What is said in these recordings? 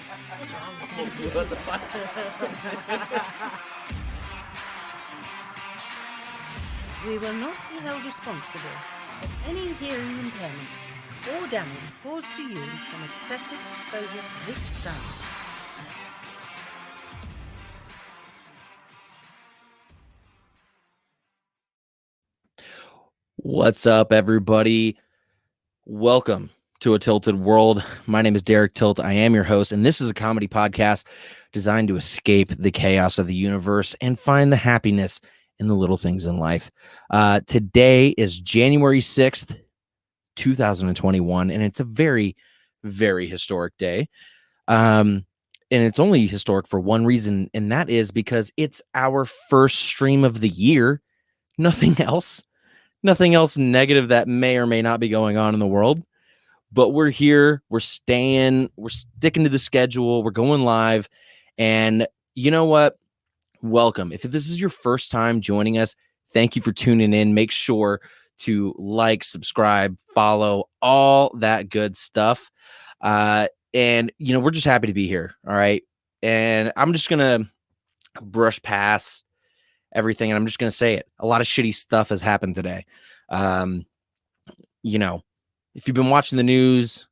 What's wrong with We will not be held responsible for any hearing impairments or damage caused to you from excessive exposure to this sound. What's up, everybody? Welcome to A Tilted World. My name is Derek Tilt. I am your host, and this is a comedy podcast designed to escape the chaos of the universe and find the happiness in the little things in life. Today is January 6th, 2021, and it's a very, very historic day. And it's only historic for one reason, and that is because it's our first stream of the year. Nothing else negative that may or may not be going on in the world, but we're here, we're sticking to the schedule, we're going live. And you know what? Welcome. If this is your first time joining us, thank you for tuning in. Make sure to like, subscribe, follow, all that good stuff. And we're just happy to be here. All right. And I'm just going to brush past everything, and I'm just going to say it. A lot of shitty stuff has happened today. If you've been watching the news,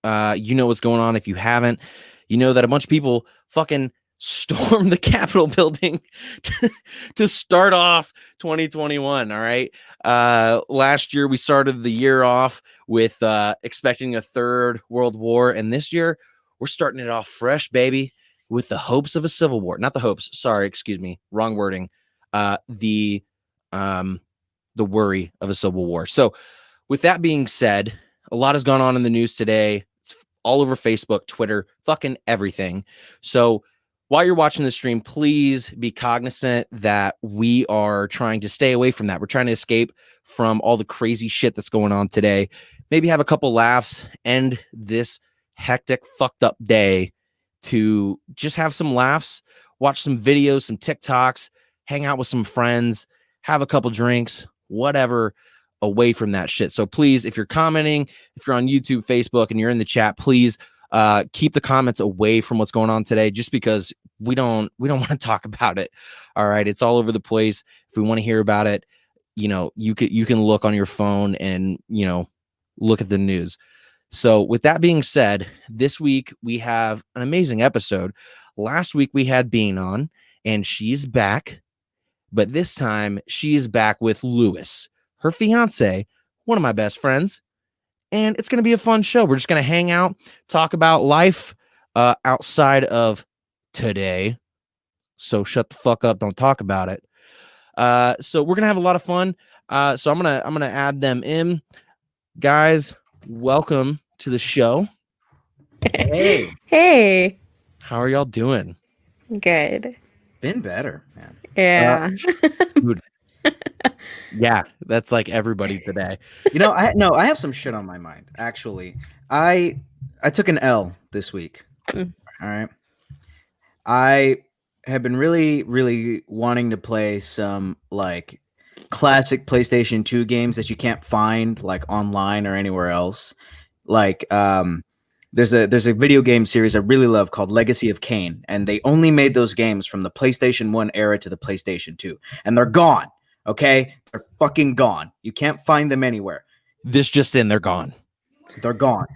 you know what's going on. If you haven't, you know that a bunch of people fucking stormed the Capitol building to start off 2021. All right. Last year we started the year off with expecting a third world war, and this year we're starting it off fresh, baby, with the hopes of a civil war. Not the hopes. Sorry, excuse me. Wrong wording. The worry of a civil war. So with that being said, a lot has gone on in the news today. It's all over Facebook, Twitter, fucking everything. So while you're watching the stream, please be cognizant that we are trying to stay away from that. We're trying to escape from all the crazy shit that's going on today. Maybe have a couple laughs, end this hectic, fucked up day to just have some laughs, watch some videos, some TikToks, hang out with some friends, have a couple drinks, whatever, away from that shit. So please, if you're commenting, if you're on YouTube, Facebook, and you're in the chat, please keep the comments away from what's going on today, just because we don't want to talk about it. All right. It's all over the place. If we want to hear about it, you can look on your phone and, look at the news. So with that being said, this week we have an amazing episode. Last week we had Bean on, and she's back, but this time she is back with Lewis, her fiance, one of my best friends, and it's going to be a fun show. We're just going to hang out, talk about life outside of today. So shut the fuck up, don't talk about it. So we're going to have a lot of fun. So I'm going to add them in. Guys, welcome to the show. Hey. Hey. How are y'all doing? Good. Been better, man. Yeah. Dude. Yeah, that's like everybody today. I have some shit on my mind, actually. I took an L this week. All right. I have been really, really wanting to play some like classic PlayStation 2 games that you can't find like online or anywhere else. Like there's a video game series I really love called Legacy of Kain, and they only made those games from the PlayStation 1 era to the PlayStation 2, and they're gone. Okay, they're fucking gone. You can't find them anywhere. They're gone. They're gone.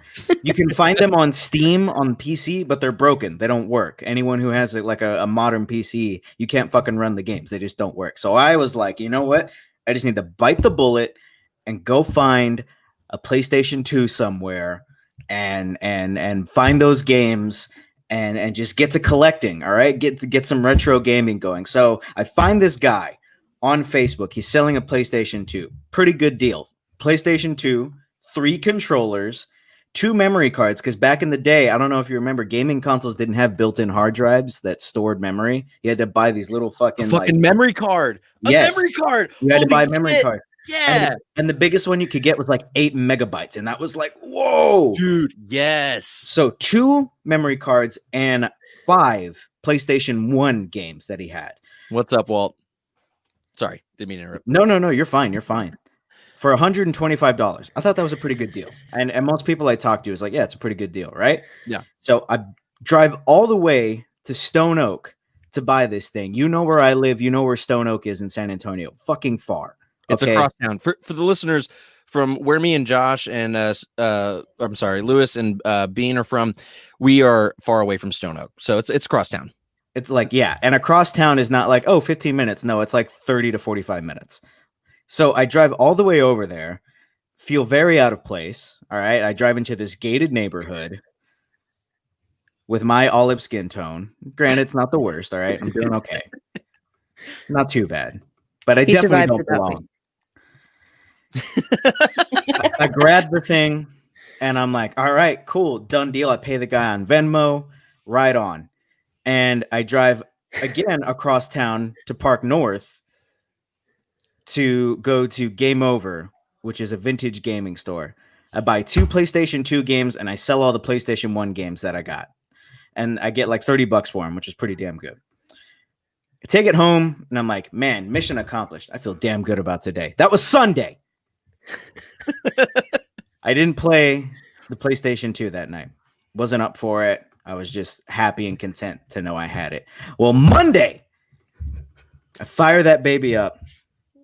You can find them on Steam on PC, but they're broken. They don't work. Anyone who has a modern PC, you can't fucking run the games. They just don't work. So I was like, you know what? I just need to bite the bullet and go find a PlayStation 2 somewhere and find those games and just get to collecting. All right, get some retro gaming going. So I find this guy on Facebook. He's selling a PlayStation 2. Pretty good deal. PlayStation 2, 3 controllers, 2 memory cards, because back in the day, I don't know if you remember, gaming consoles didn't have built-in hard drives that stored memory. You had to buy these little fucking memory card. Yes. Memory card. You had to buy a memory card. Yeah. And the biggest one you could get was like 8 megabytes. And that was like, whoa. Dude, yes. So 2 memory cards and 5 PlayStation 1 games that he had. What's up, Walt? Sorry, didn't mean to interrupt. No, you're fine. You're fine. For $125. I thought that was a pretty good deal. And most people I talked to was like, yeah, it's a pretty good deal, right? Yeah. So I drive all the way to Stone Oak to buy this thing. You know where I live. You know where Stone Oak is in San Antonio. Fucking far. It's across town. For the listeners from where me and Josh and I'm sorry, Lewis and Bean are from, we are far away from Stone Oak. So it's across town. It's like, yeah. And across town is not like, 15 minutes. No, it's like 30 to 45 minutes. So I drive all the way over there, feel very out of place. All right. I drive into this gated neighborhood with my olive skin tone. Granted, it's not the worst. All right. I'm doing okay. Not too bad. But I definitely don't belong. I grabbed the thing and I'm like, all right, cool. Done deal. I pay the guy on Venmo. Right on. And I drive again across town to Park North to go to Game Over, which is a vintage gaming store. I buy 2 PlayStation 2 games and I sell all the PlayStation 1 games that I got. And I get like $30 for them, which is pretty damn good. I take it home and I'm like, man, mission accomplished. I feel damn good about today. That was Sunday. I didn't play the PlayStation 2 that night. Wasn't up for it. I was just happy and content to know I had it. Well, Monday, I fire that baby up.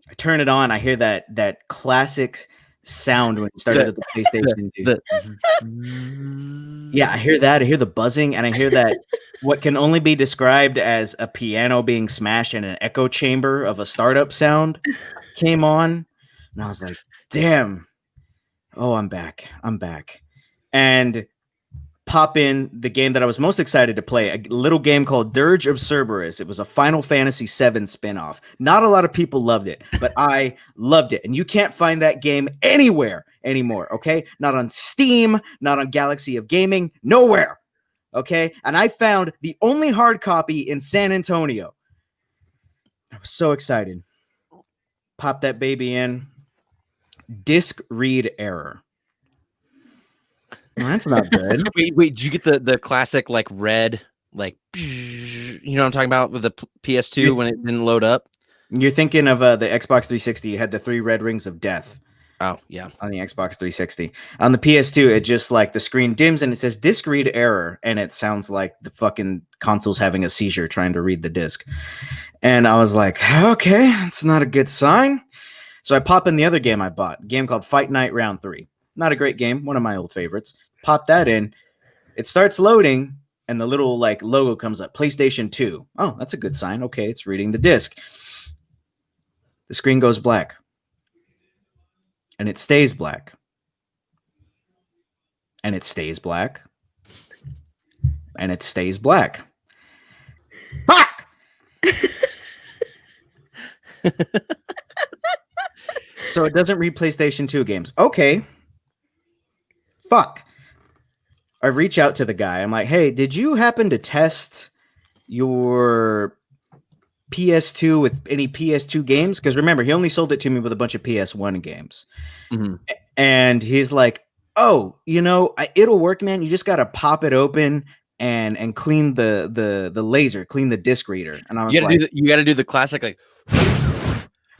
I turn it on. I hear that classic sound when you started the PlayStation 2. Yeah, I hear that. I hear the buzzing, and I hear that what can only be described as a piano being smashed in an echo chamber of a startup sound came on. And I was like, damn. Oh, I'm back. And pop in the game that I was most excited to play, a little game called Dirge of Cerberus. It was a Final Fantasy VII spinoff. Not a lot of people loved it, but I loved it. And you can't find that game anywhere anymore, okay? Not on Steam, not on Galaxy of Gaming, nowhere, okay? And I found the only hard copy in San Antonio. I was so excited. Pop that baby in. Disc read error. Well, that's not good. Wait, did you get the classic like red, like, you know what I'm talking about with the PS2 when it didn't load up? You're thinking of the Xbox 360. You had the 3 red rings of death. Oh, yeah. On the Xbox 360. On the PS2, it just like the screen dims and it says disc read error. And it sounds like the fucking console's having a seizure trying to read the disc. And I was like, okay, that's not a good sign. So I pop in the other game I bought, a game called Fight Night Round 3. Not a great game, one of my old favorites. Pop that in. It starts loading, and the little like logo comes up, PlayStation 2. Oh, that's a good sign. Okay, it's reading the disc. The screen goes black. And it stays black. And it stays black. And it stays black. Fuck! So it doesn't read PlayStation 2 games. Okay. Fuck. I reach out to the guy. I'm like, hey, did you happen to test your PS2 with any PS2 games? Because remember, he only sold it to me with a bunch of PS1 games. Mm-hmm. And he's like, oh, it'll work, man. You just got to pop it open and clean the laser, clean the disc reader. And I was you got to do the classic, like...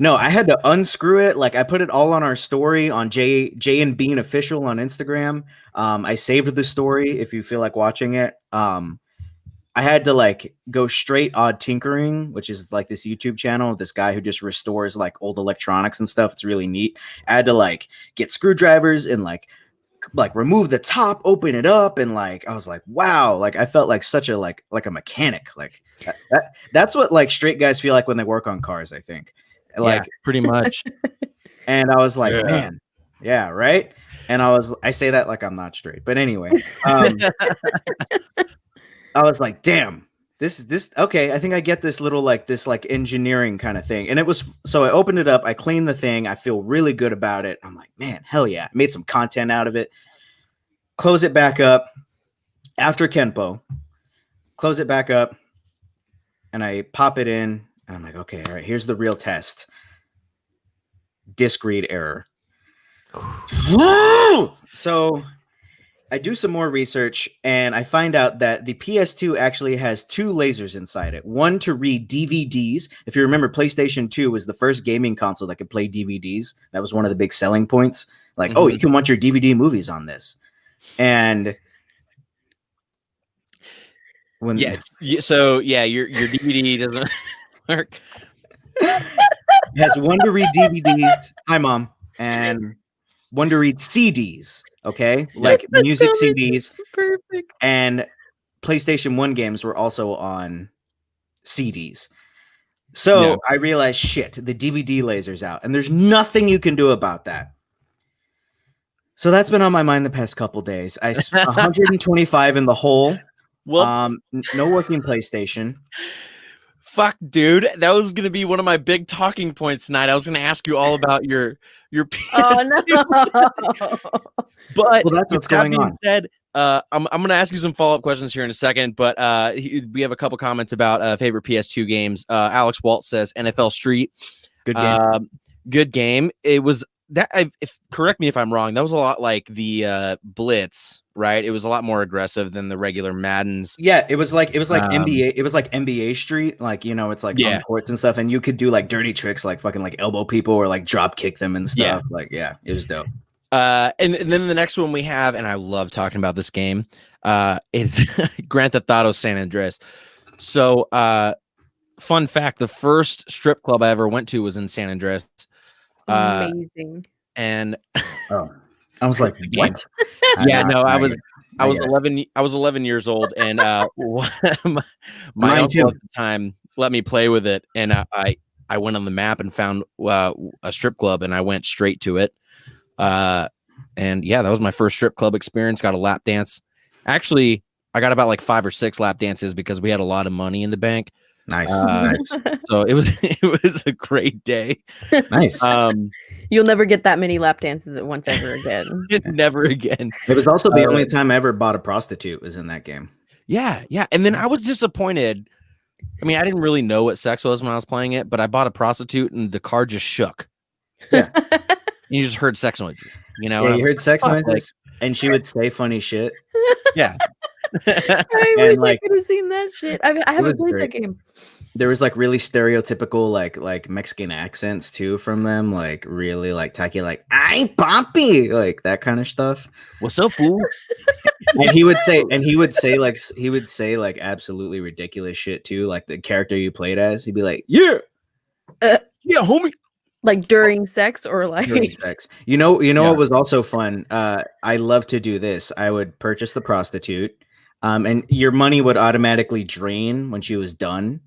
No, I had to unscrew it. Like I put it all on our story on Jay and Bean Official on Instagram. I saved the story if you feel like watching it. I had to like go straight Odd Tinkering, which is like this YouTube channel, this guy who just restores like old electronics and stuff. It's really neat. I had to like get screwdrivers and like remove the top, open it up, and like I was like, wow, like I felt like such a like a mechanic. Like that's what like straight guys feel like when they work on cars, I think. Like pretty much. And I was like, man, yeah, right. And I say that like I'm not straight, but anyway, I was like, damn, this okay. I think I get this little like engineering kind of thing. And it was, so I opened it up, I cleaned the thing, I feel really good about it. I'm like, man, hell yeah, I made some content out of it. Close it back up after Kenpo. Close it back up, and I pop it in. And I'm like, okay, all right, here's the real test. Disc read error. So I do some more research, and I find out that the PS2 actually has 2 lasers inside it. One to read DVDs. If you remember, PlayStation 2 was the first gaming console that could play DVDs. That was one of the big selling points. Like, oh, you can watch your DVD movies on this. And When So yeah, your DVD doesn't work. it has one to read DVDs. Hi, Mom. And one to read CDs. Okay, like music CDs. Perfect. And PlayStation 1 games were also on CDs. So Yeah. I realized, shit, the DVD laser's out, and there's nothing you can do about that. So that's been on my mind the past couple days. I spent 125 in the hole. Well, No working PlayStation. fuck, dude. That was gonna be one of my big talking points tonight. I was gonna ask you all about your PS2. Oh no. But Well, that's with what's that going being on. said, I'm gonna ask you some follow-up questions here in a second, but we have a couple comments about favorite PS2 games. Alex Walt says NFL Street. Good game. Good game. It was that. Correct me if I'm wrong. That was a lot like the Blitz, right? It was a lot more aggressive than the regular Maddens. Yeah, it was like NBA. It was like NBA Street, like it's like on courts and stuff, and you could do like dirty tricks, like fucking like elbow people or like drop kick them and stuff. Yeah. Like it was dope. And then the next one we have, and I love talking about this game, is Grand Theft Auto San Andreas. So, fun fact: the first strip club I ever went to was in San Andreas. Amazing. And I was like, what? Yeah, no, I was 11. I was 11 years old, and my uncle at the time let me play with it, and I went on the map and found a strip club, and I went straight to it. And yeah, that was my first strip club experience. Got a lap dance. Actually, I got about like 5 or 6 lap dances because we had a lot of money in the bank. Nice. So it was a great day. Nice. You'll never get that many lap dances at once ever again. Never again. It was also the only time I ever bought a prostitute was in that game. Yeah. And then I was disappointed. I mean, I didn't really know what sex was when I was playing it, but I bought a prostitute and the car just shook. Yeah. You just heard sex noises, Yeah, you heard sex noises, and she would say funny shit. Yeah. I wish I could have seen that shit. I haven't played that game. There was like really stereotypical like Mexican accents too from them, like really like tacky, like "Ay, papi," like that kind of stuff. What's up, fool? And he would say like absolutely ridiculous shit too, like the character you played as. He'd be like, "Yeah, yeah, homie." Like during sex or like during sex. You know what was also fun? I love to do this. I would purchase the prostitute, and your money would automatically drain when she was done.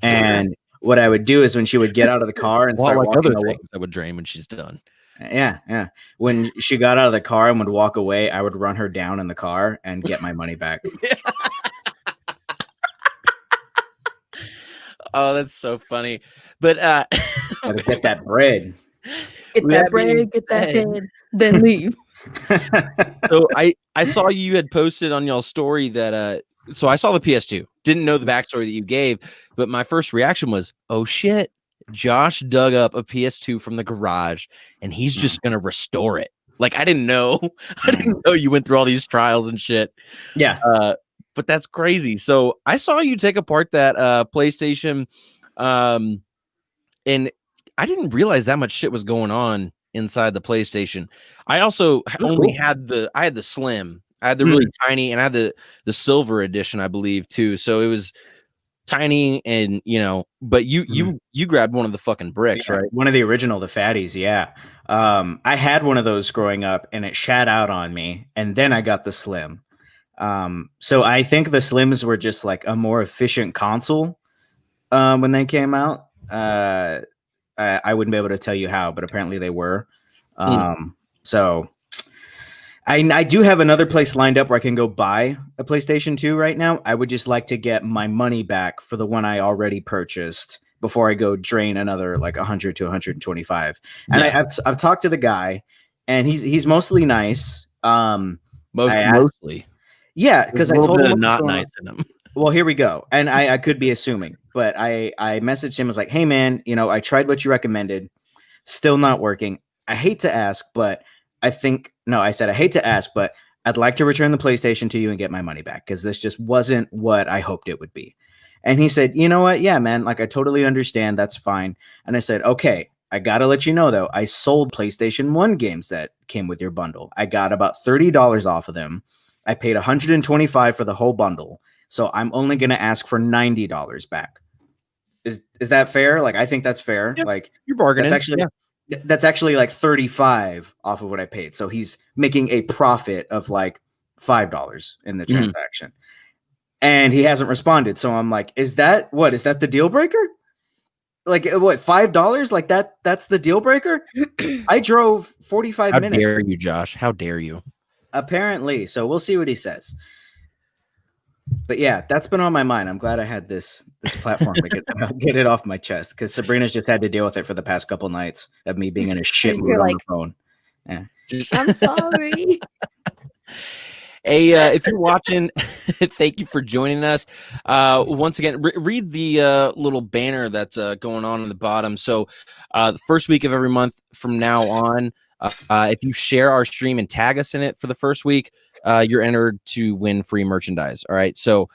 And what I would do is when she would get out of the car and start walking other away, things that would drain when she's done. Yeah. When she got out of the car and would walk away, I would run her down in the car and get my money back. Oh, that's so funny. But Gotta get that bread. Get that bread, get that head, then leave. So I saw you had posted on y'all's story that so I saw the PS2. Didn't know the backstory that you gave, but my first reaction was, oh shit, Josh dug up a PS2 from the garage and he's just gonna restore it. Like I didn't know. I didn't know you went through all these trials and shit. Yeah. But that's crazy. So I saw you take apart that PlayStation, and I didn't realize that much shit was going on inside the PlayStation. I also had the Slim. I had the really tiny, and I had the silver edition, I believe, too. So it was tiny, and but you grabbed one of the fucking bricks, right? One of the original, the fatties, yeah. I had one of those growing up, and it shat out on me, and then I got the Slim. So I think the Slims were just like a more efficient console when they came out. I wouldn't be able to tell you how, but apparently they were. So I do have another place lined up where I can go buy a PlayStation 2 right now. I would just like to get my money back for the one I already purchased before I go drain another like 100 to 125. And I've talked to the guy, and he's mostly nice. Mostly. Yeah, because I told him not nice in him. Well, here we go. And I could be assuming, but I messaged him, I was like, hey man, I tried what you recommended, still not working. I hate to ask, but I said I hate to ask, but I'd like to return the PlayStation to you and get my money back, because this just wasn't what I hoped it would be. And he said, you know what? Yeah, man, like I totally understand. That's fine. And I said, okay, I got to let you know though, I sold PlayStation 1 games that came with your bundle. I got about $30 off of them. I paid $125 for the whole bundle. So I'm only going to ask for $90 back. Is that fair? Like, I think that's fair. Yeah, like you're bargaining. That's actually like 35 off of what I paid. So he's making a profit of like $5 in the transaction. And he hasn't responded. So I'm like, is that the deal breaker? Like, what, $5? Like that's the deal breaker? I drove 45 minutes. How dare you, Josh? How dare you? Apparently. So we'll see what he says. But yeah, that's been on my mind. I'm glad I had this platform to get it off my chest, because Sabrina's just had to deal with it for the past couple nights of me being in a shit mood on the phone. Yeah. I'm sorry. Hey, if you're watching, thank you for joining us. Once again, read the little banner that's going on in the bottom. So the first week of every month from now on, if you share our stream and tag us in it for the first week, you're entered to win free merchandise. All right. So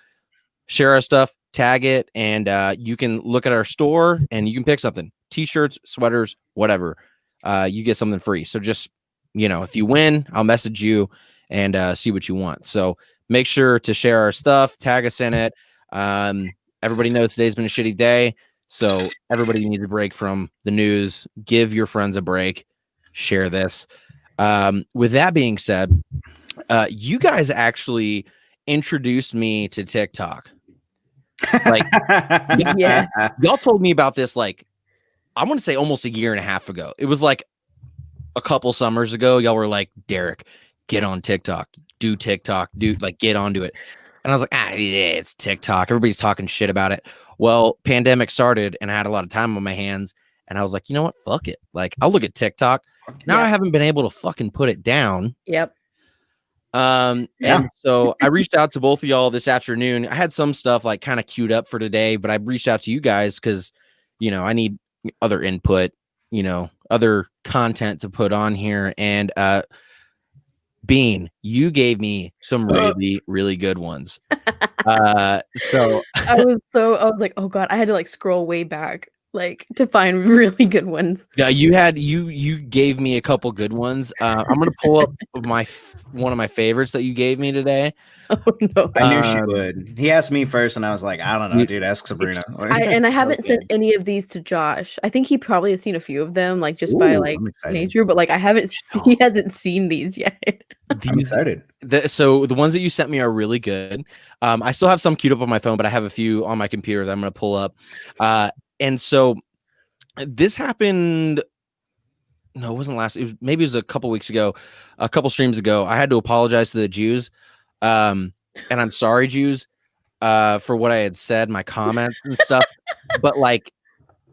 share our stuff, tag it, and you can look at our store and you can pick something: t-shirts, sweaters, whatever. You get something free. So just, if you win, I'll message you and see what you want. So make sure to share our stuff, tag us in it. Everybody knows today's been a shitty day. So everybody needs a break from the news. Give your friends a break. Share this. With that being said, you guys actually introduced me to TikTok. Like, Yes. y'all told me about this, like, I want to say almost a year and a half ago. It was like a couple summers ago. Y'all were like, Derek, get on TikTok, do TikTok, get onto it. And I was like, yeah, it's TikTok. Everybody's talking shit about it. Well, pandemic started and I had a lot of time on my hands. And I was like, you know what? Fuck it. Like, I'll look at TikTok. Now I haven't been able to fucking put it down. Yep. And so I reached out to both of y'all this afternoon. I had some stuff like kind of queued up for today, but I reached out to you guys because, I need other input, other content to put on here. And Bean, you gave me some really, really good ones. So I was like, oh God, I had to like scroll way back to find really good ones. Yeah, you gave me a couple good ones. I'm gonna pull up one of my favorites that you gave me today. Oh no! I knew she would. He asked me first, and I was like, I don't know, dude. Ask Sabrina. I haven't sent any of these to Josh. I think he probably has seen a few of them, by nature, but I haven't. He hasn't seen these yet. I'm excited. So the ones that you sent me are really good. I still have some queued up on my phone, but I have a few on my computer that I'm gonna pull up. And so this happened. No, it wasn't maybe it was a couple weeks ago, a couple streams ago. I had to apologize to the Jews. And I'm sorry, Jews, for what I had said, my comments and stuff. But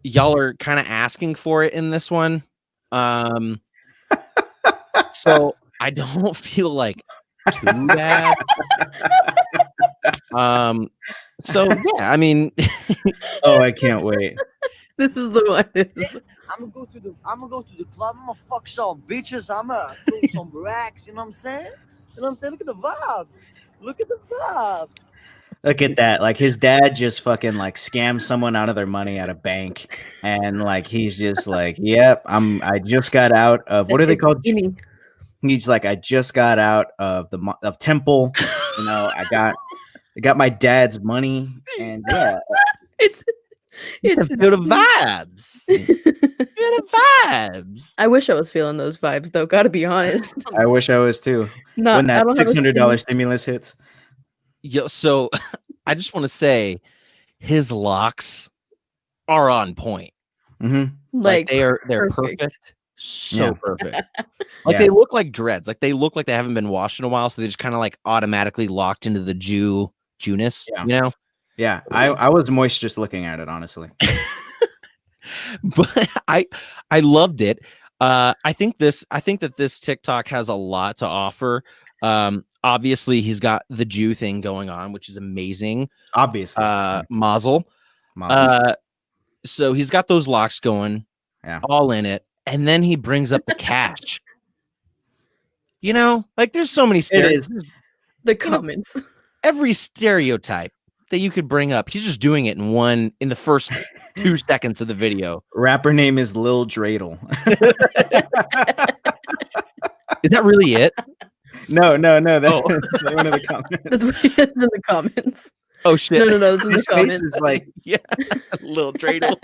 y'all are kind of asking for it in this one. So I don't feel like too bad. So yeah, I mean, oh, I can't wait. This is the one. I'm gonna go to the club. I'm gonna fuck some bitches. I'm gonna do some racks. You know what I'm saying? Look at the vibes. Look at the vibes. Look at that. His dad just fucking scammed someone out of their money at a bank, and he's just yep. I just got out of what are they called? He's like, I just got out of Temple. I got my dad's money, and yeah, it's good vibes. Good vibes. I wish I was feeling those vibes, though. Gotta be honest. I wish I was too. When that $600 stimulus hits. Yo, so I just want to say, his locks are on point. Mm-hmm. They're perfect. So perfect. They look like dreads. They look like they haven't been washed in a while, so they just kind of automatically locked into the Jewness. Yeah. Yeah, I was moist just looking at it, honestly. But I loved it. I think that this TikTok has a lot to offer. Obviously, he's got the Jew thing going on, which is amazing. Obviously, Mazel. So he's got those locks going, all in it, and then he brings up the cash. There's so many stereotypes. The comments. Every stereotype that you could bring up, he's just doing it in the first 2 seconds of the video. Rapper name is Lil Dreidel. Is that really it? No. That's one of the comments. That's what he has in the comments. Oh shit. No. It's in the His face comments. is like Yeah, Lil Dreidel.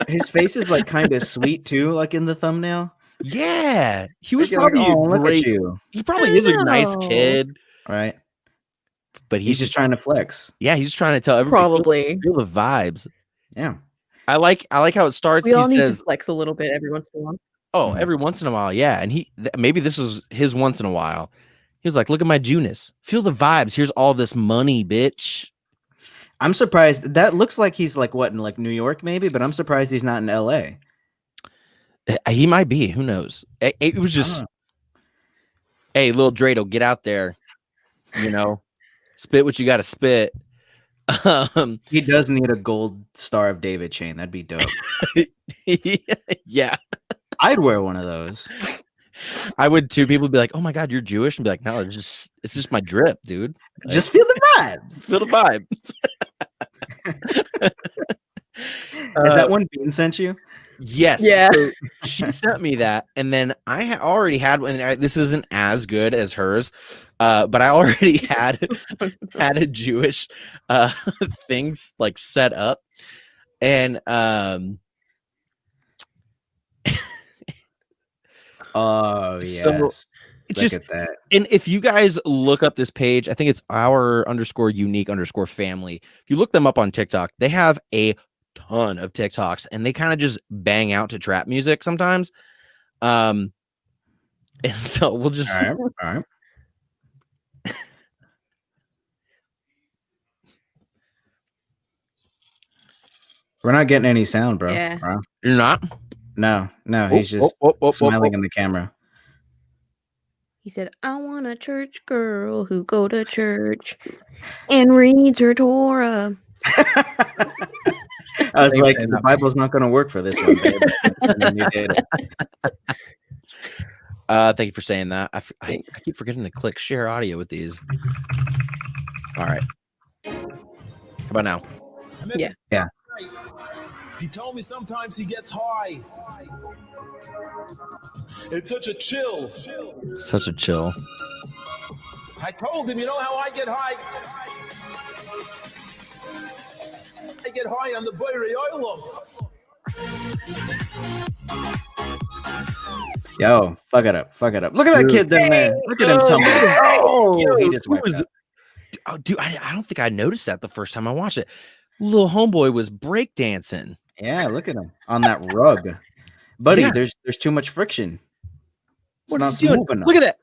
his face is like kind of sweet too, like in the thumbnail. Yeah, he was You're like, probably oh, a look at great. you, He probably I is a nice know. kid, right? but He's just trying to flex. yeah, he's just trying to tell everybody Probably. feel the vibes. Yeah. I like how it starts. We all He need to says, flex a little bit every once in a while. "Oh, every once in a while, yeah." And maybe this is his once in a while. He was like, "Look at my Junis. Feel the vibes. Here's all this money, bitch." I'm surprised. That looks like he's like what in like New York maybe, but I'm surprised he's not in LA. He might be. Who knows? It was just, hey, Lil Dreidel, get out there. You know, spit what you got to spit. He does need a gold Star of David chain. That'd be dope. Yeah, I'd wear one of those. I would too. People would be like, "Oh my god, you're Jewish," and be like, "No, it's just my drip, dude. Like, Just feel the vibes. feel the vibe." Is that one Bean sent you? Yes. Yeah. So she sent me that, and then I already had one. This isn't as good as hers, but I already had a Jewish things like set up, and Oh yes. So, Look just at that. and if you guys look up this page, I think it's our_unique_family. If you look them up on TikTok, they have a ton of TikToks, and they kind of just bang out to trap music sometimes. And so we'll just All right. We're not getting any sound, bro. Yeah. Bro. you're not. No, he's just smiling in the camera. He said, I want a church girl who go to church and reads her Torah. I was like, the Bible's not going to work for this one, babe. And then you did it. Thank you for saying that. I keep forgetting to click share audio with these. All right. How about now? Yeah. Yeah. He told me sometimes he gets high. It's such a chill. Such a chill. I told him, you know how I get high? I get high on the Boirei Olam. Yo, fuck it up. Look at that kid down there. Look at him tumbling. Oh, he just went up. Oh, dude, I don't think I noticed that the first time I watched it. Little homeboy was breakdancing. Yeah, look at him on that rug, buddy. Yeah. There's too much friction. It's What not is he doing? smooth enough. Look at that.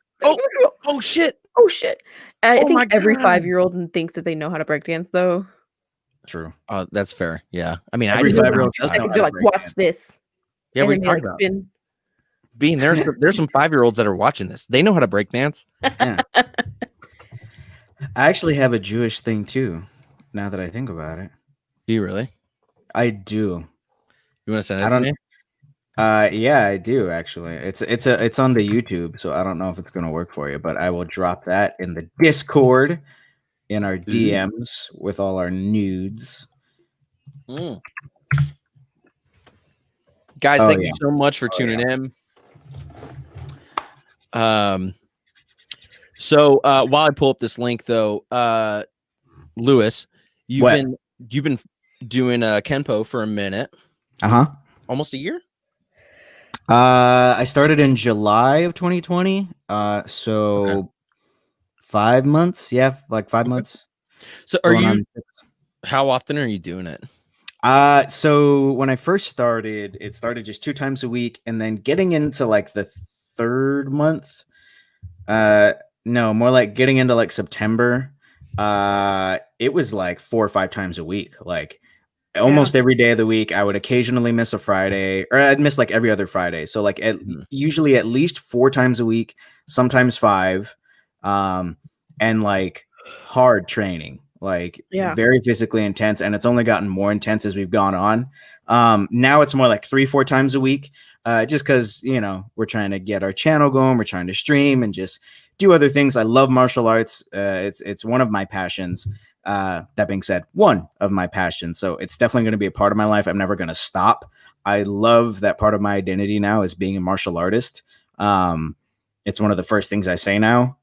Oh shit. Oh, shit. I Oh think my every God. 5-year-old thinks that they know how to breakdance, though. True. That's fair. Yeah. I mean, Every I didn't 5-year-old does I know think how they're to like, watch breakdance. this. Yeah, And we then they talked like about spin. Being there's some 5-year-olds that are watching this. They know how to breakdance. Yeah. I actually have a Jewish thing too. Now that I think about it, Do you really? I do. You want to send I it to don't- me? Yeah, I do actually. It's on the YouTube, so I don't know if it's gonna work for you, but I will drop that in the Discord in our DMs with all our nudes. Mm. Guys, Oh, thank yeah. you so much for tuning in. So while I pull up this link, though, Lewis, you've What? been doing Kenpo for a minute, Uh-huh. almost a year. I started in July of 2020. So Okay. 5 months. Yeah, like 5 months. So are Going you? on 6. How often are you doing it? So when I first started, it started just 2 times a week, and then getting into like the 3rd month, no, more like getting into like September, it was like 4 or 5 times a week, like almost every day of the week. I would occasionally miss a Friday, or I'd miss like every other Friday. So like usually at least 4 times a week, sometimes 5, and like hard training. Like very physically intense, and it's only gotten more intense as we've gone on. Now it's more like 3-4 times a week, just because we're trying to get our channel going, we're trying to stream and just do other things. I love martial arts. It's one of my passions. That being said, one of my passions, so it's definitely going to be a part of my life. I'm never going to stop. I love that part of my identity now is being a martial artist. It's one of the first things I say now.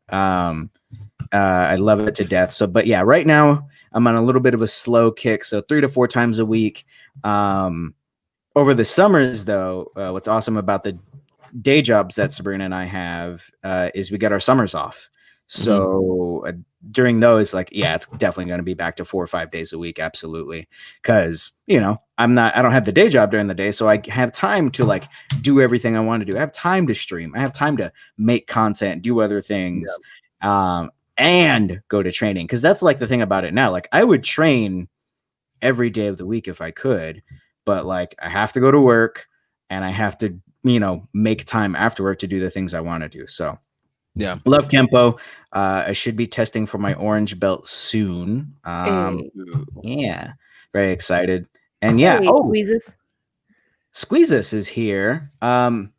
I love it to death. So, but yeah, right now I'm on a little bit of a slow kick, so 3 to 4 times a week. Over the summers, though, what's awesome about the day jobs that Sabrina and I have is we get our summers off. So during those, like, yeah, it's definitely going to be back to 4 or 5 days a week. Absolutely. Cause I don't have the day job during the day. So I have time to like do everything I want to do. I have time to stream. I have time to make content, do other things, and go to training. Cause that's like the thing about it now. Like I would train every day of the week if I could, but like I have to go to work and I have to, make time after work to do the things I want to do. So yeah, love Kenpo. I should be testing for my orange belt soon. Yeah, very excited. And yeah, Squeezes is here. And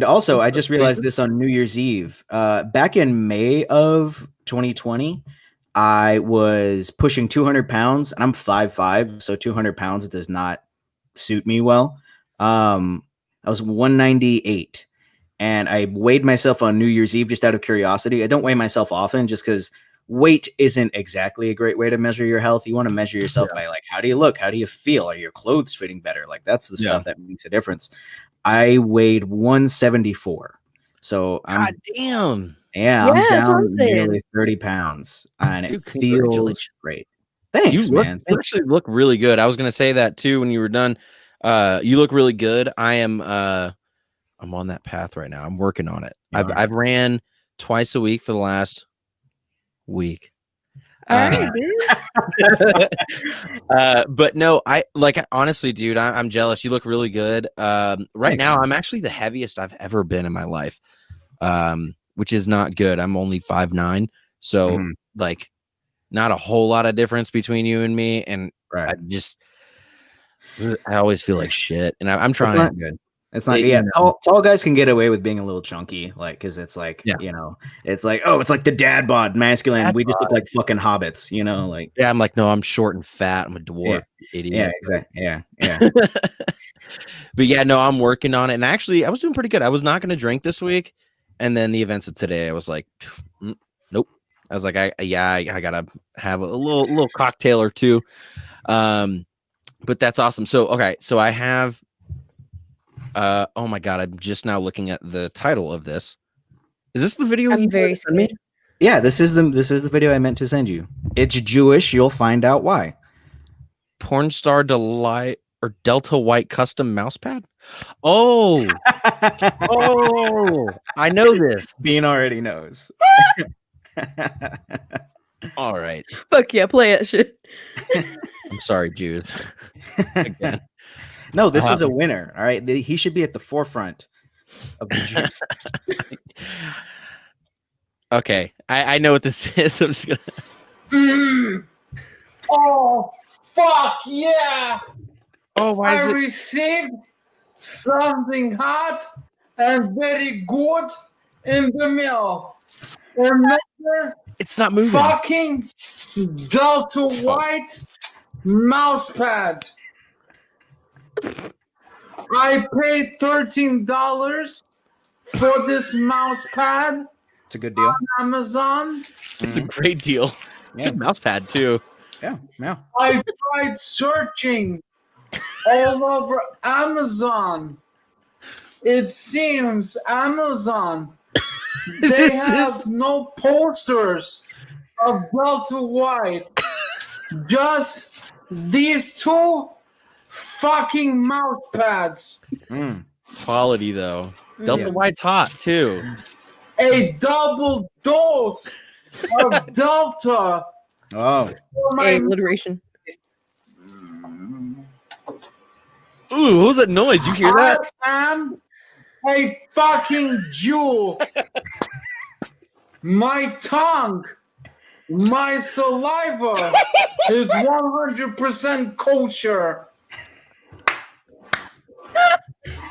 also, I just realized this on New Year's Eve. Back in May of 2020, I was pushing 200 pounds, and I'm 5'5", so 200 pounds does not suit me well. I was 198. And I weighed myself on New Year's Eve just out of curiosity. I don't weigh myself often just because weight isn't exactly a great way to measure your health. You want to measure yourself by like, how do you look? How do you feel? Are your clothes fitting better? Like that's the stuff that makes a difference. I weighed 174. So God damn. Yeah, I'm down nearly 30 pounds and it feels great. Thanks, man. You actually look really good. I was going to say that too when you were done. You look really good. I'm on that path right now. I'm working on it. I've ran twice a week for the last week. All right, dude. But no, honestly, dude, I'm jealous. You look really good. Right now, I'm actually the heaviest I've ever been in my life, which is not good. I'm only 5'9", so like not a whole lot of difference between you and me. And I always feel like shit, and I'm trying. Good. It's not, tall guys can get away with being a little chunky, like, because it's like, it's like, oh, it's like the dad bod, masculine. We just look like fucking hobbits, like. Yeah, I'm like, no, I'm short and fat. I'm a dwarf, idiot. Yeah, exactly. Yeah. But yeah, no, I'm working on it. And actually, I was doing pretty good. I was not going to drink this week. And then the events of today, I was like, nope. I was like, I got to have a little cocktail or two. But that's awesome. So, okay. So I have, oh my God, I'm just now looking at the title of this. Is this the video? I'm very scared. Yeah, this is the video I meant to send you. It's Jewish. You'll find out why. Pornstar Delight or Delta White custom mousepad. Oh, I know this. Bean already knows. All right. Fuck yeah, play it shit. I'm sorry, Jews. Again. No, this is a winner. All right, he should be at the forefront of the Jews. Okay, I know what this is. I'm just gonna. Oh, fuck yeah! Oh, why is I it? received something hot and very good in the mail. Another It's not moving. fucking Delta White mousepad. I paid $13 for this mousepad. It's a good deal. On Amazon. It's a great deal. Good mousepad too. Yeah. I tried searching all over Amazon. It seems Amazon, they have no posters of Delta White. Just these two fucking mouse pads. Quality though. Delta White's hot too. A double dose of Delta. Oh. Alliteration. Ooh, what was that noise? You hear that? I am a fucking jewel. My tongue, my saliva is 100% kosher.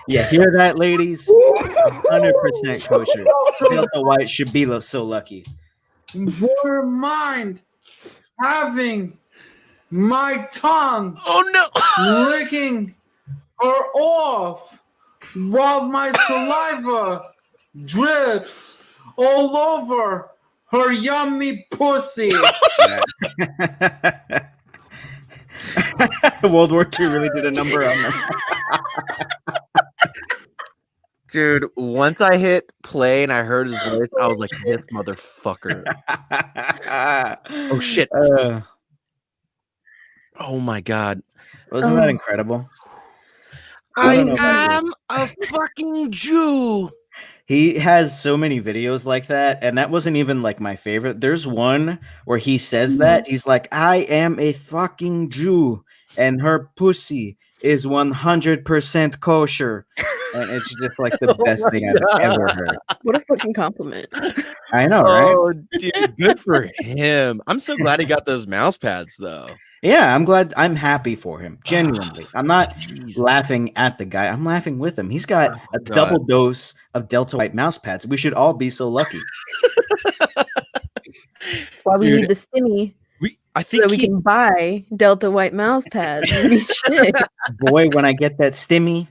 Yeah, hear that, ladies? 100% kosher. Delta White should be so lucky. Never mind having my tongue licking her off while my saliva drips all over her yummy pussy. World War II really did a number on them. Dude, once I hit play and I heard his voice, I was like, this motherfucker. Oh, shit. Oh, my God. Wasn't that incredible? I am a fucking Jew. He has so many videos like that, and that wasn't even like my favorite. There's one where he says that. He's like, I am a fucking Jew, and her pussy is 100% kosher. And it's just like the best thing I've ever heard. What a fucking compliment. I know, right? Oh, dude, good for him. I'm so glad he got those mouse pads, though. Yeah, I'm glad. I'm happy for him. Genuinely. I'm not laughing at the guy. I'm laughing with him. He's got a double dose of Delta White mouse pads. We should all be so lucky. That's why we need the stimmy. I think so we can buy Delta White mouse pads. Shit. Boy, when I get that stimmy.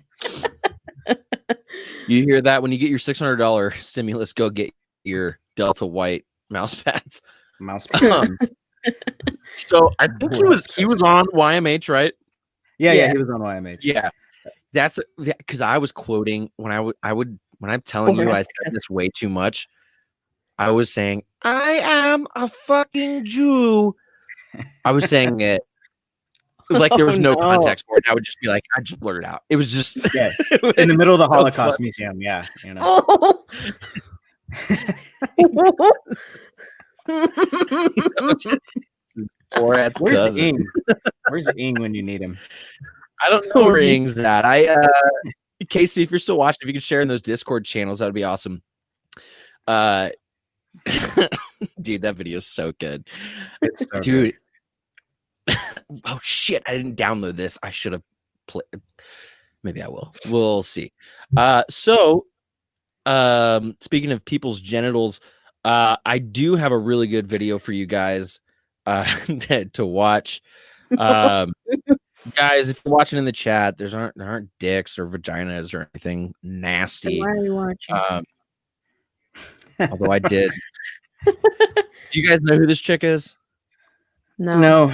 You hear that? When you get your $600 stimulus, go get your Delta White mouse pads. So I think he was on YMH, right? Yeah, he was on YMH. Yeah, that's because I was quoting when when I'm telling you I said this way too much. I was saying I am a fucking Jew. I was saying it like there was no context for it. I would just be like, I just blurted out. It was just in the middle of the Holocaust Museum. Yeah, you know. Where's Ing? Where's Ing when you need him? I don't know where Ing's at. Casey, if you're still watching, if you can share in those Discord channels, that would be awesome. Dude, that video is so good. It's so dude. Oh shit! I didn't download this. I should have played. Maybe I will. We'll see. Speaking of people's genitals, I do have a really good video for you guys to watch. Guys, if you're watching in the chat, there aren't dicks or vaginas or anything nasty. Then why are you watching? Although I did. Do you guys know who this chick is? No.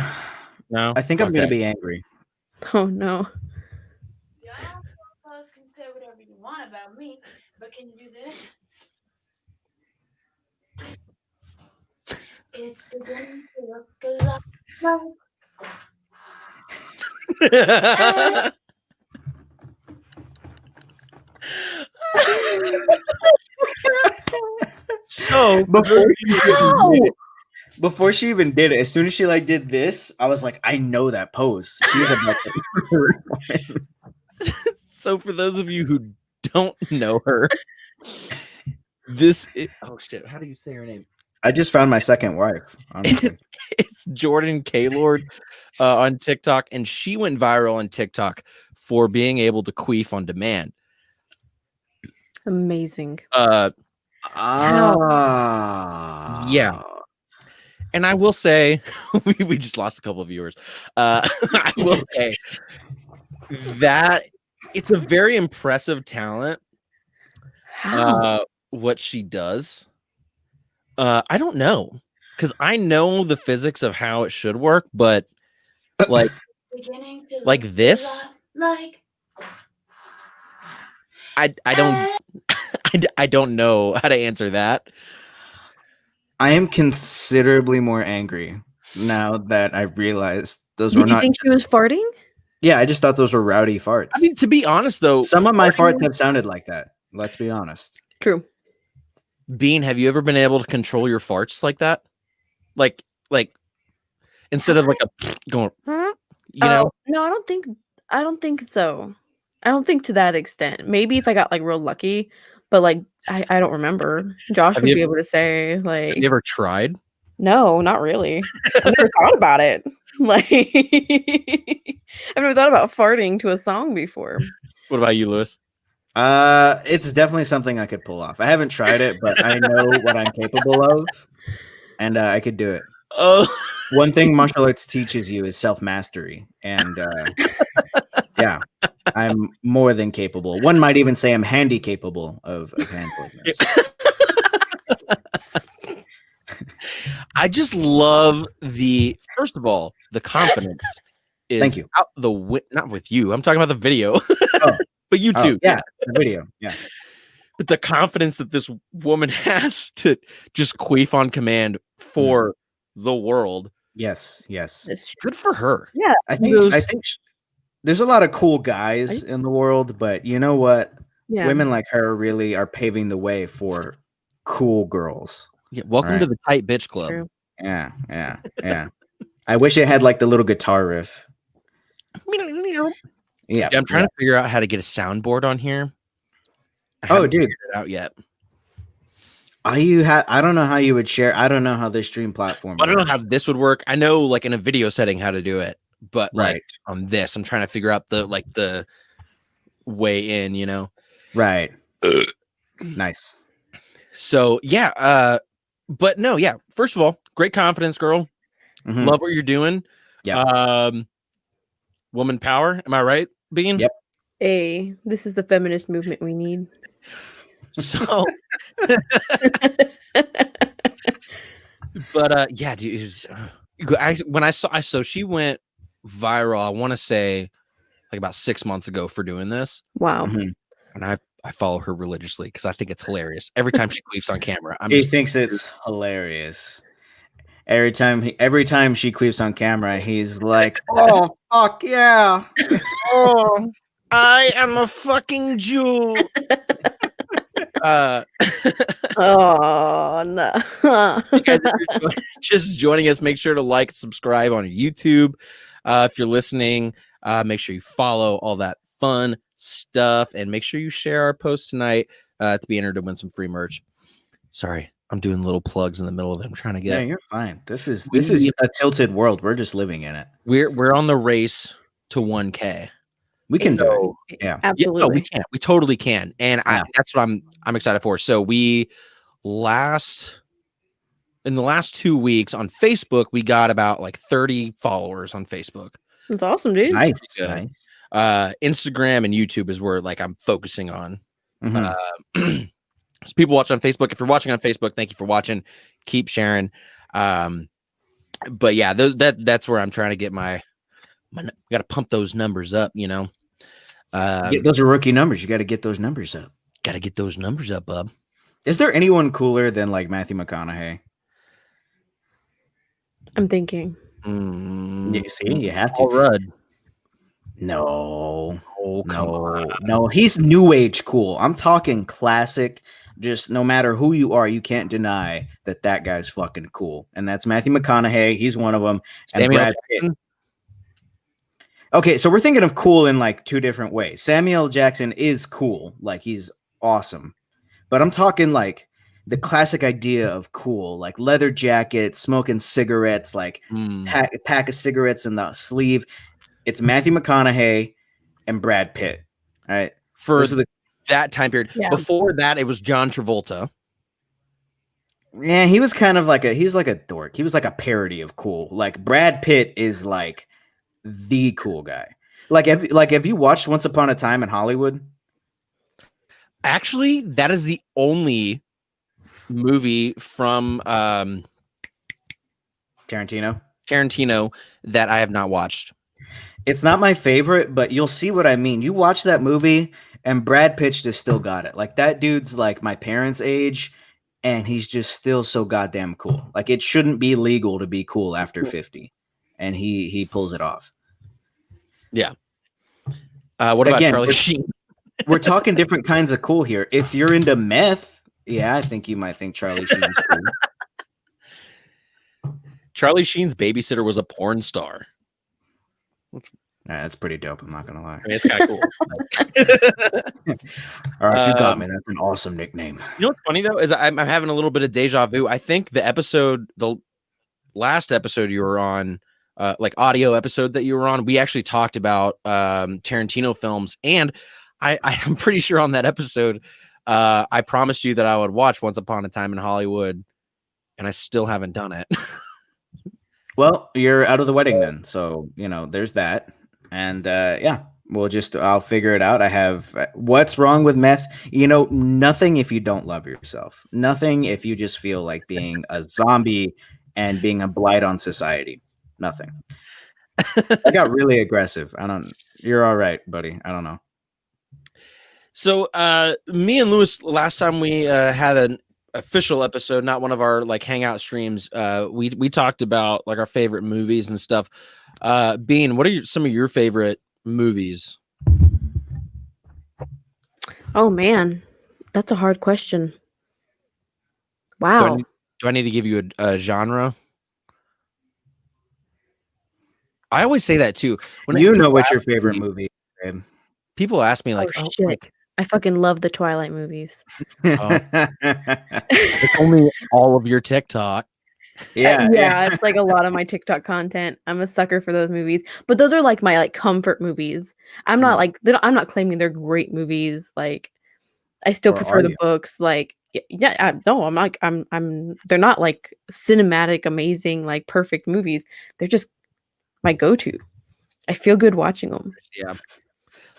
No. I think I'm gonna be angry. Oh no. Y'all can say whatever you want about me, but can you do this? It's the game to look So before she even did it, as soon as she like did this, I was like, I know that pose. She was about to... So for those of you who don't know her, oh shit, how do you say her name? I just found my second wife. It's Jordan Kaylord on TikTok, and she went viral on TikTok for being able to queef on demand. Amazing. Yeah. And I will say, we just lost a couple of viewers. I will say that it's a very impressive talent. What she does. I don't know, because I know the physics of how it should work, but like this, I don't know how to answer that. I am considerably more angry now that I realized those were not. Did you think she was farting? Yeah, I just thought those were rowdy farts. I mean, to be honest, though, some of my farts have sounded like that. Let's be honest. True. Bean, have you ever been able to control your farts like that? Like instead of like a going, you know? No, I don't think so. I don't think to that extent. Maybe if I got like real lucky, but like I don't remember. Josh would be able to say like. Have you ever tried? No, not really. I've never thought about it. Like I've never thought about farting to a song before. What about you, Lewis? It's definitely something I could pull off. I haven't tried it, but I know what I'm capable of, and I could do it. Oh, one thing martial arts teaches you is self-mastery, and yeah, I'm more than capable. One might even say I'm handy capable of handling this. I just love first of all, the confidence is Thank you. out not with you. I'm talking about the video. Oh. But you too. Yeah, the video. Yeah. But the confidence that this woman has to just queef on command for the world. Yes. It's Good for her. Yeah. I think there's a lot of cool guys in the world, but you know what? Yeah. Women like her really are paving the way for cool girls. Yeah, welcome to the tight bitch club. True. Yeah. I wish it had like the little guitar riff. Yeah, I'm trying to figure out how to get a soundboard on here. Oh, dude, figured it out yet? I don't know how you would share. I don't know how this stream platform. I don't know how this would work. I know, like in a video setting, how to do it, but like on this, I'm trying to figure out the way in. You know, right? Nice. So yeah, but no, yeah. First of all, great confidence, girl. Mhm. Love what you're doing. Yeah. Woman power. Am I right, Bean? Yep. This is the feminist movement we need. So, but yeah, dude. When I saw she went viral. I want to say like about 6 months ago for doing this. Wow. Mhm. And I follow her religiously because I think it's hilarious. Every time she queefs on camera, He thinks it's hilarious. Every time she queefs on camera, he's like, "Oh fuck yeah! Oh, I am a fucking Jew." Oh no. You guys, if you're just joining us, make sure to like, subscribe on YouTube. If you're listening, make sure you follow all that fun stuff, and make sure you share our post tonight to be entered to win some free merch. Sorry, I'm doing little plugs in the middle of it. I'm trying to get. Yeah, you're fine. This is a tilted world. We're just living in it. We're on the race to 1K. We can do it. Yeah, absolutely. Yeah, no, we can. We totally can, and that's what I'm excited for. So in the last 2 weeks on Facebook, we got about like 30 followers on Facebook. That's awesome, dude. Nice. Instagram and YouTube is where like I'm focusing on. Mhm. So people watch on Facebook. If you're watching on Facebook, thank you for watching. Keep sharing. But yeah, that's where I'm trying to get my got to pump those numbers up, you know. Those are rookie numbers. You got to get those numbers up. Got to get those numbers up, bub. Is there anyone cooler than like Matthew McConaughey? I'm thinking. You see, you have to. Paul Rudd. No. Oh, come on. No, he's new age cool. I'm talking classic. Just no matter who you are, you can't deny that guy's fucking cool. And that's Matthew McConaughey. He's one of them. And Samuel Brad Pitt. Jackson? Okay, so we're thinking of cool in like two different ways. Samuel Jackson is cool. Like he's awesome. But I'm talking like the classic idea of cool, like leather jacket, smoking cigarettes, like pack of cigarettes in the sleeve. It's Matthew McConaughey and Brad Pitt. All right. For that time period. Yeah. Before that, it was John Travolta. Yeah, he was kind of like he's like a dork. He was like a parody of cool. Like Brad Pitt is like the cool guy. Have you watched Once Upon a Time in Hollywood? Actually, that is the only movie from Tarantino that I have not watched. It's not my favorite, but you'll see what I mean. You watch that movie, and Brad Pitt just still got it. Like that dude's like my parents' age, and he's just still so goddamn cool. Like it shouldn't be legal to be cool after 50, and he pulls it off. Yeah. What about Charlie Sheen? We're talking different kinds of cool here. If you're into meth, yeah, I think you might think Charlie Sheen's cool. Charlie Sheen's babysitter was a porn star. That's pretty dope. I'm not gonna lie. I mean, it's kind of cool. All right, you got me. That's an awesome nickname. You know what's funny though is I'm having a little bit of deja vu. I think the last episode you were on, like audio episode that you were on, we actually talked about Tarantino films, and I'm pretty sure on that episode, I promised you that I would watch Once Upon a Time in Hollywood, and I still haven't done it. Well, you're out of the wedding then, so there's that. And yeah, I'll figure it out. I have what's wrong with meth? Nothing if you don't love yourself. Nothing if you just feel like being a zombie and being a blight on society. Nothing. I got really aggressive. You're all right, buddy. I don't know. So me and Lewis, last time we had an official episode, not one of our like hangout streams, we talked about like our favorite movies and stuff. Bean, what are some of your favorite movies? Oh man, that's a hard question. Wow. Do I need to give you a genre? I always say that too. When you know what's your favorite movie, babe. People ask me like, oh shit. Like, I fucking love the Twilight movies. It's only all of your TikTok. Yeah, it's like a lot of my TikTok content. I'm a sucker for those movies, but those are like my like comfort movies. I'm not like I'm not claiming they're great movies. Like I still prefer the books. Like no, I'm not. I'm. They're not like cinematic, amazing, like perfect movies. They're just my go-to. I feel good watching them. Yeah.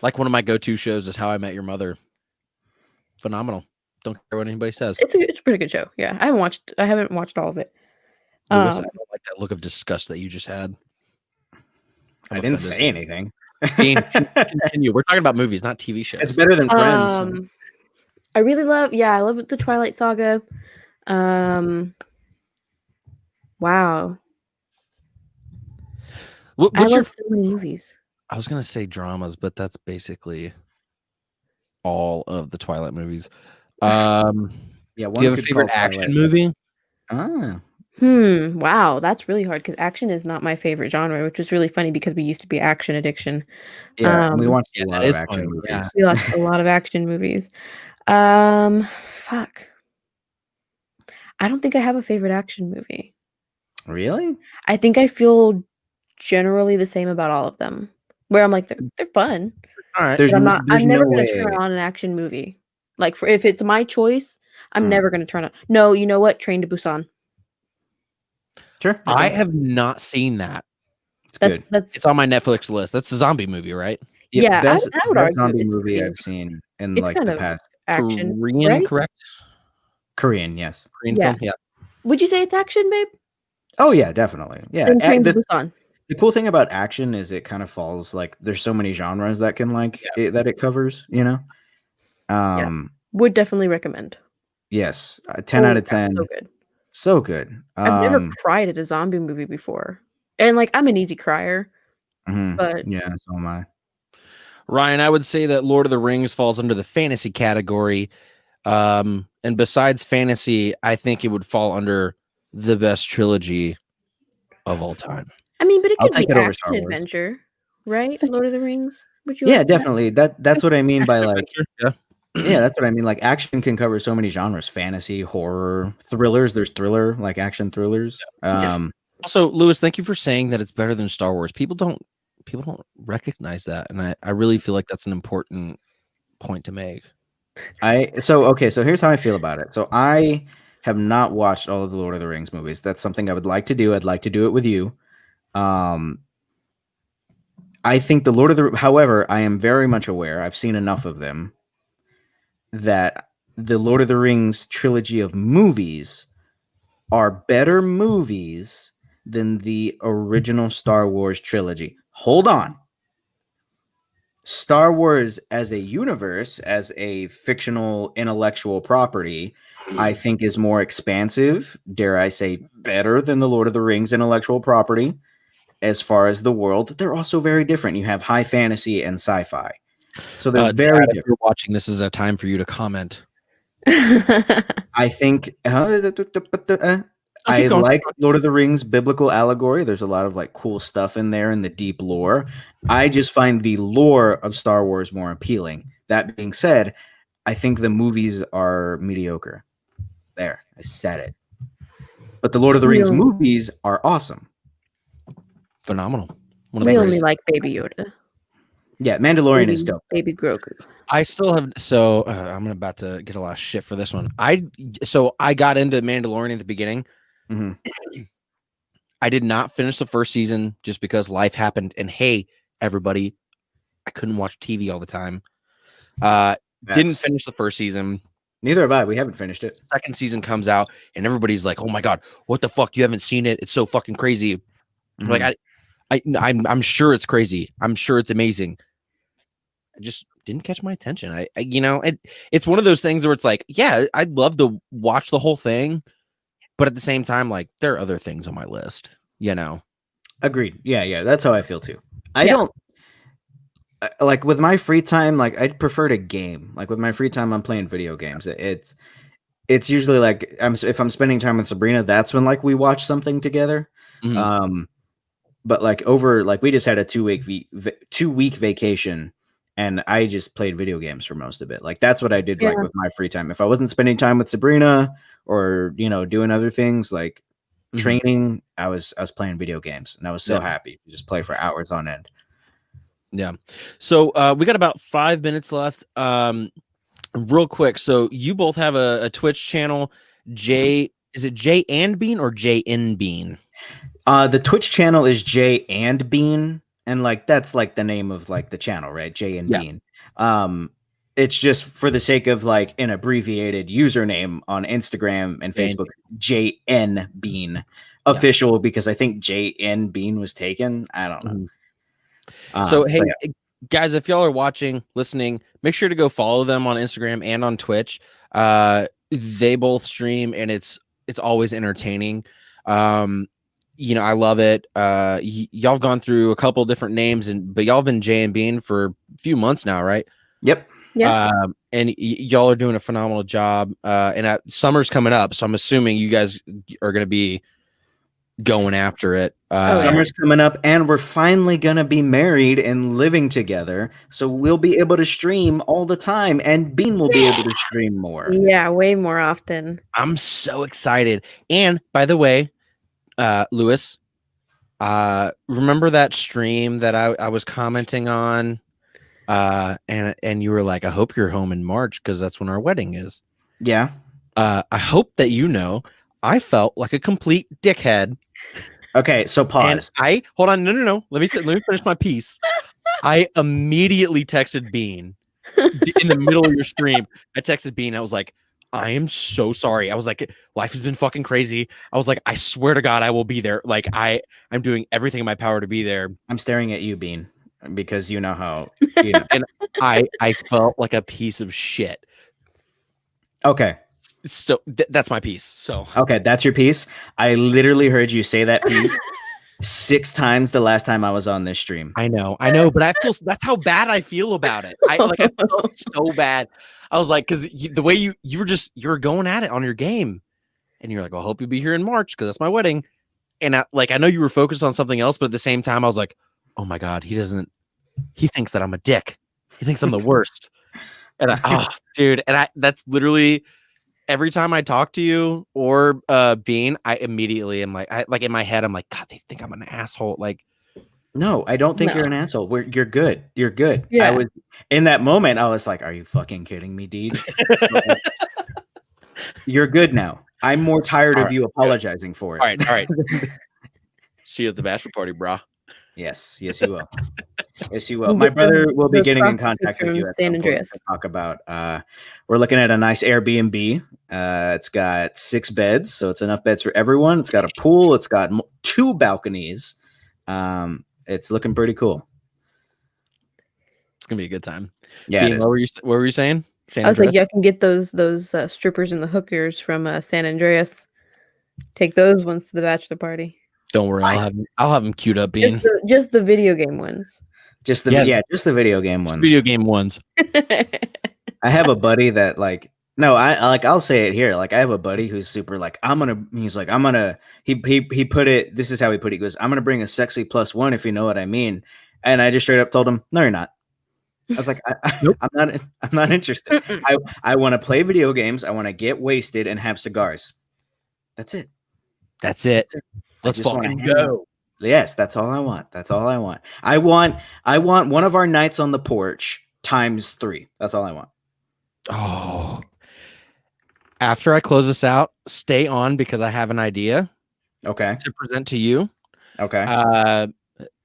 Like one of my go-to shows is How I Met Your Mother. Phenomenal. Don't care what anybody says. It's a pretty good show. Yeah, I haven't watched all of it. Lewis, I don't like that look of disgust that you just had. I didn't say anything. Continue. We're talking about movies, not TV shows. It's better than Friends. I really love. Yeah, I love the Twilight Saga. Wow. I love so many movies. I was gonna say dramas, but that's basically all of the Twilight movies. Yeah. Do you have a favorite action movie? Wow, that's really hard because action is not my favorite genre, which is really funny because we used to be action addiction. Yeah, we watched a lot of action movies. Yeah. We watched a lot of action movies. Fuck. I don't think I have a favorite action movie. Really? I think I feel generally the same about all of them. Where I'm like, they're fun. All right. I'm never gonna turn on an action movie. Like if it's my choice, I'm never gonna turn on. No, you know what? Train to Busan. Sure. I have not seen that. It's on my Netflix list. That's a zombie movie, right? Yeah, best I would argue zombie movie I've seen in like the past. Action, Korean, right? Correct? Korean, yes. Korean film, yeah. Would you say it's action, babe? Oh yeah, definitely. Yeah. Train to Busan. The cool thing about action is it kind of falls like there's so many genres that can that it covers, Would definitely recommend. Yes, 10 out of 10. So good. So good. I've never cried at a zombie movie before, and like I'm an easy crier. But yeah, so am I. Ryan, I would say that Lord of the Rings falls under the fantasy category. And besides fantasy, I think it would fall under the best trilogy of all time. I mean, but it could be action adventure, right? Lord of the Rings. Would you? Yeah, definitely. That's what I mean by like. Yeah, that's what I mean. Like action can cover so many genres: fantasy, horror, thrillers. There's thriller, like action thrillers. Also, Lewis, thank you for saying that it's better than Star Wars. People don't recognize that, and I really feel like that's an important point to make. So here's how I feel about it. So I have not watched all of the Lord of the Rings movies. That's something I would like to do. I'd like to do it with you. I think however, I am very much aware, I've seen enough of them, that the Lord of the Rings trilogy of movies are better movies than the original Star Wars trilogy. Hold on. Star Wars as a universe, as a fictional intellectual property, I think is more expansive, dare I say better than the Lord of the Rings intellectual property. As far as the world, they're also very different. You have high fantasy and sci-fi. So they're very different. If you're watching, this is a time for you to comment. I think I like Lord of the Rings biblical allegory. There's a lot of like cool stuff in there in the deep lore. I just find the lore of Star Wars more appealing. That being said, I think the movies are mediocre. There, I said it. But the Lord of the Rings movies are awesome. Phenomenal. We only like Baby Yoda. Yeah, Mandalorian is dope. Baby Grogu. I still have I'm about to get a lot of shit for this one. I got into Mandalorian at the beginning. Mm-hmm. I did not finish the first season just because life happened. And hey, everybody, I couldn't watch TV all the time. Didn't Facts. finish the first season. Neither have I. We haven't finished it. Second season comes out, and everybody's like, "Oh my god, what the fuck? You haven't seen it? It's so fucking crazy." Mhm. Like I'm sure it's crazy. I'm sure it's amazing. I just didn't catch my attention. It's one of those things where it's like, yeah, I'd love to watch the whole thing, but at the same time, like there are other things on my list. Agreed. Yeah. That's how I feel too. I Yeah. don't like with my free time. Like I'd prefer to game. Like with my free time, I'm playing video games. It's usually like if I'm spending time with Sabrina, that's when like we watch something together. Mhm. But like we just had a 2-week vacation, and I just played video games for most of it. Like that's what I did like Yeah. with my free time. If I wasn't spending time with Sabrina or doing other things like Mhm. training, I was playing video games, and I was so Yeah. happy to just play for hours on end. Yeah. So we got about 5 minutes left. Real quick. So you both have a Twitch channel. Is it J and Bean or J in Bean? The Twitch channel is J and Bean, and like that's like the name of like the channel, right? J and Yeah. Bean. It's just for the sake of like an abbreviated username on Instagram and J and Facebook, JN Bean official, because I think JN Bean was taken. I don't know. So hey, but yeah. guys, if y'all are watching, listening, make sure to go follow them on Instagram and on Twitch. They both stream, and it's always entertaining. I love it. Y'all have gone through a couple different names, but y'all have been J and Bean for a few months now, right? Yep. Yeah. And y'all are doing a phenomenal job. And summer's coming up, so I'm assuming you guys are going to be going after it. Summer's coming up, and we're finally gonna be married and living together, so we'll be able to stream all the time, and Bean will be able to stream more. Yeah, way more often. I'm so excited. And by the way, Lewis, remember that stream that I was commenting on? And you were like, I hope you're home in March because that's when our wedding is. Yeah. I hope that I felt like a complete dickhead. Okay, so pause. And hold on, no. Let me finish my piece. I immediately texted Bean in the middle of your stream. I texted Bean. I was like, I am so sorry. I was like, life has been fucking crazy. I was like, I swear to God, I will be there. Like I'm doing everything in my power to be there. I'm staring at you, Bean, because you know how. And I felt like a piece of shit. Okay. So that's my piece. So okay, that's your piece. I literally heard you say that piece 6 times the last time I was on this stream. I know, but that's how bad I feel about it. I felt so bad. I was like, because the way you were going at it on your game, and you're like, well, I hope you'll be here in March because that's my wedding. And I know you were focused on something else, but at the same time, I was like, oh my God, he thinks that I'm a dick. He thinks I'm the worst. And dude, and that's literally. Every time I talk to you or Bean, I immediately am like, in my head, I'm like, God, they think I'm an asshole. Like, no, I don't think you're an asshole. You're good. You're good. Yeah. I was in that moment. I was like, are you fucking kidding me, Deej? You're good now. I'm more tired of you apologizing for it. All right. See you at the bachelor party, brah. Yes, you will. Yes, you will. My brother will be getting in contact with you at San Andreas to talk about. We're looking at a nice Airbnb. It's got 6 beds, so it's enough beds for everyone. It's got a pool. It's got 2 balconies. It's looking pretty cool. It's gonna be a good time. Yeah. Bean, what were you saying? I was like, yeah, I can get those strippers and the hookers from San Andreas. Take those ones to the bachelor party. Don't worry, I'll have them queued up. Bean. Just the video game ones. Just the video game ones. Video game ones. I have a buddy that I'll say it here. Like I have a buddy who's super like he put it, this is how he put it. He goes, I'm gonna bring a sexy +1 if you know what I mean. And I just straight up told him, no, you're not. I was like, Nope. I'm not interested. I want to play video games. I want to get wasted and have cigars. That's it. Let's fucking go. Yes, that's all I want. I want one of our nights on the porch ×3. That's all I want. Oh. After I close this out, stay on because I have an idea. Okay. To present to you. Okay.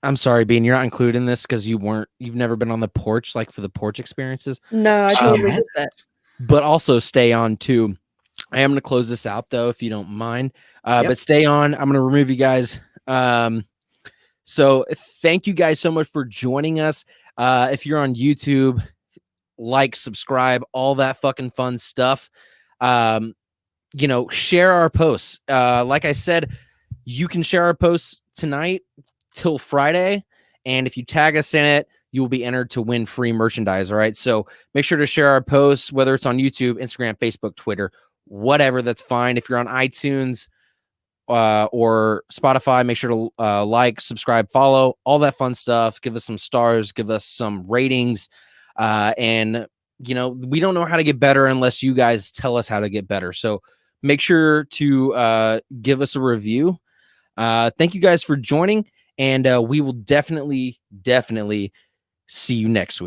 I'm sorry, Bean, you're not included in this because you've never been on the porch, like for the porch experiences. No, I totally get that. But also stay on too. I am going to close this out though, if you don't mind. Yep. But stay on. I'm going to remove you guys. So thank you guys so much for joining us. If you're on YouTube, like, subscribe, all that fucking fun stuff. You know, share our posts. Like I said, you can share our posts tonight till Friday. And if you tag us in it, you will be entered to win free merchandise. All right. So make sure to share our posts, whether it's on YouTube, Instagram, Facebook, Twitter, whatever. That's fine. If you're on iTunes or Spotify, make sure to like, subscribe, follow, all that fun stuff. Give us some stars, give us some ratings. And, you know, we don't know how to get better unless you guys tell us how to get better. So make sure to give us a review. Thank you guys for joining. And we will definitely see you next week.